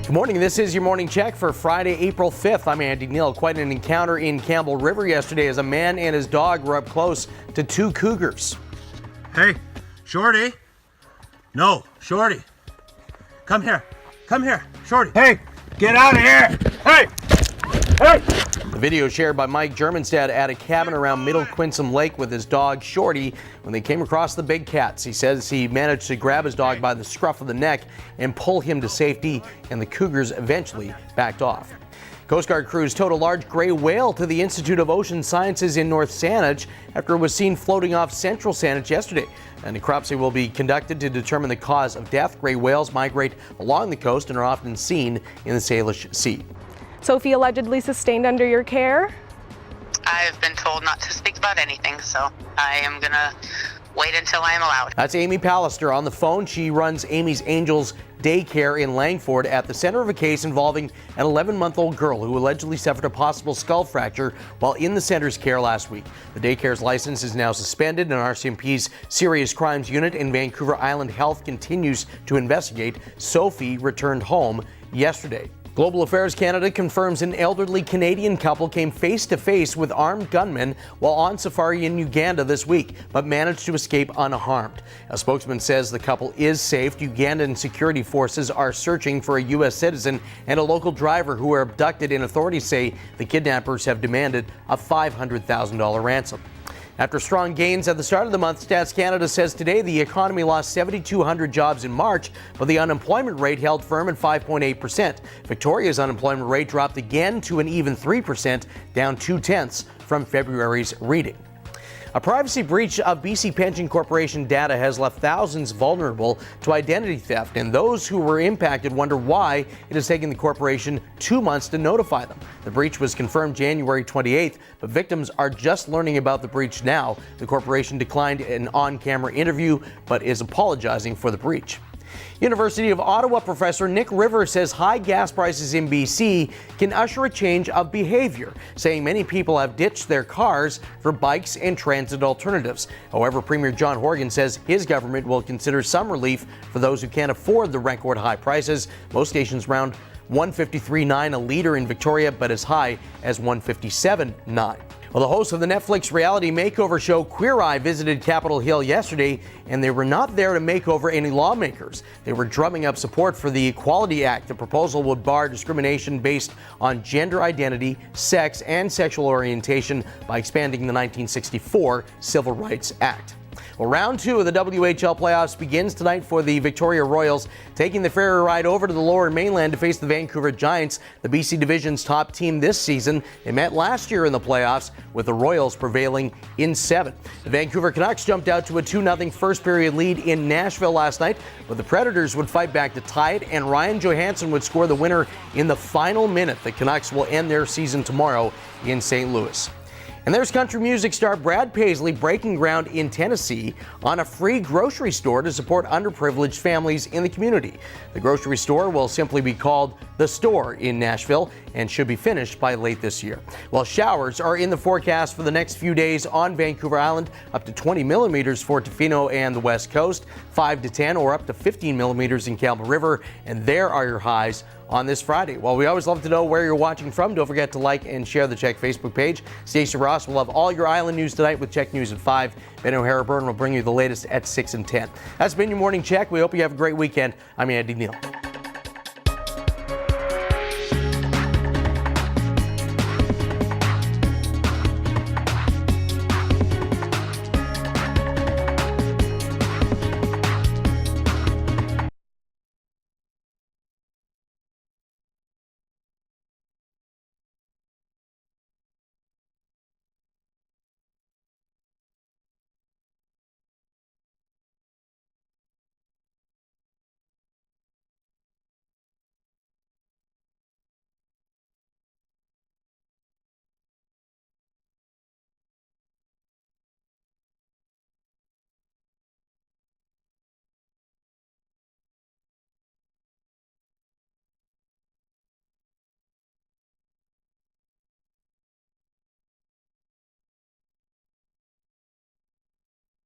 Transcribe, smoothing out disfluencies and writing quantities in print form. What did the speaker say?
Good morning. This is your morning check for Friday, April 5th. I'm Andy Neal. Quite an encounter in Campbell River yesterday as a man and his dog were up close to two cougars. Hey, Shorty. No, Shorty. Come here. Come here, Shorty. Hey, get out of here. Hey. Hey. The video shared by Mike Germanstad at a cabin around Middle Quinsam Lake with his dog Shorty when they came across the big cats. He says he managed to grab his dog by the scruff of the neck and pull him to safety, and the cougars eventually backed off. Coast Guard crews towed a large gray whale to the Institute of Ocean Sciences in North Saanich after it was seen floating off Central Saanich yesterday. A necropsy will be conducted to determine the cause of death. Gray whales migrate along the coast and are often seen in the Salish Sea. Sophie allegedly sustained under your care? I've been told not to speak about anything, so I am going to wait until I am allowed. That's Amy Pallister on the phone. She runs Amy's Angels Daycare in Langford, at the center of a case involving an 11-month-old girl who allegedly suffered a possible skull fracture while in the center's care last week. The daycare's license is now suspended, and RCMP's Serious Crimes Unit in Vancouver Island Health continues to investigate. Sophie returned home yesterday. Global Affairs Canada confirms an elderly Canadian couple came face-to-face with armed gunmen while on safari in Uganda this week, but managed to escape unharmed. A spokesman says the couple is safe. Ugandan security forces are searching for a U.S. citizen and a local driver who were abducted, and authorities say the kidnappers have demanded a $500,000 ransom. After strong gains at the start of the month, Stats Canada says today the economy lost 7,200 jobs in March, but the unemployment rate held firm at 5.8%. Victoria's unemployment rate dropped again to an even 3%, down 0.2 from February's reading. A privacy breach of BC Pension Corporation data has left thousands vulnerable to identity theft, and those who were impacted wonder why it has taken the corporation 2 months to notify them. The breach was confirmed January 28th, but victims are just learning about the breach now. The corporation declined an on-camera interview, but is apologizing for the breach. University of Ottawa professor Nick Rivers says high gas prices in BC can usher a change of behavior, saying many people have ditched their cars for bikes and transit alternatives. However, Premier John Horgan says his government will consider some relief for those who can't afford the record high prices. Most stations round $153.9 a litre in Victoria, but as high as $157.9. Well, the hosts of the Netflix reality makeover show Queer Eye visited Capitol Hill yesterday, and they were not there to make over any lawmakers. They were drumming up support for the Equality Act. The proposal would bar discrimination based on gender identity, sex, and sexual orientation by expanding the 1964 Civil Rights Act. Well, round 2 of the WHL playoffs begins tonight for the Victoria Royals, taking the ferry ride over to the Lower Mainland to face the Vancouver Giants, the BC Division's top team this season. They met last year in the playoffs, with the Royals prevailing in 7. The Vancouver Canucks jumped out to a 2-0 first-period lead in Nashville last night, but the Predators would fight back to tie it, and Ryan Johansson would score the winner in the final minute. The Canucks will end their season tomorrow in St. Louis. And there's country music star Brad Paisley breaking ground in Tennessee on a free grocery store to support underprivileged families in the community. The grocery store will simply be called The Store in Nashville and should be finished by late this year. Well, showers are in the forecast for the next few days on Vancouver Island, up to 20 millimeters for Tofino and the West Coast, 5 to 10 or up to 15 millimeters in Campbell River, and there are your highs on this Friday. Well, we always love to know where you're watching from. Don't forget to like and share the CHEK Facebook page. Stacey Ross will have all your island news tonight with CHEK News at 5. Ben O'Hara-Byrne will bring you the latest at 6 and 10. That's been your morning check. We hope you have a great weekend. I'm Andy Neal.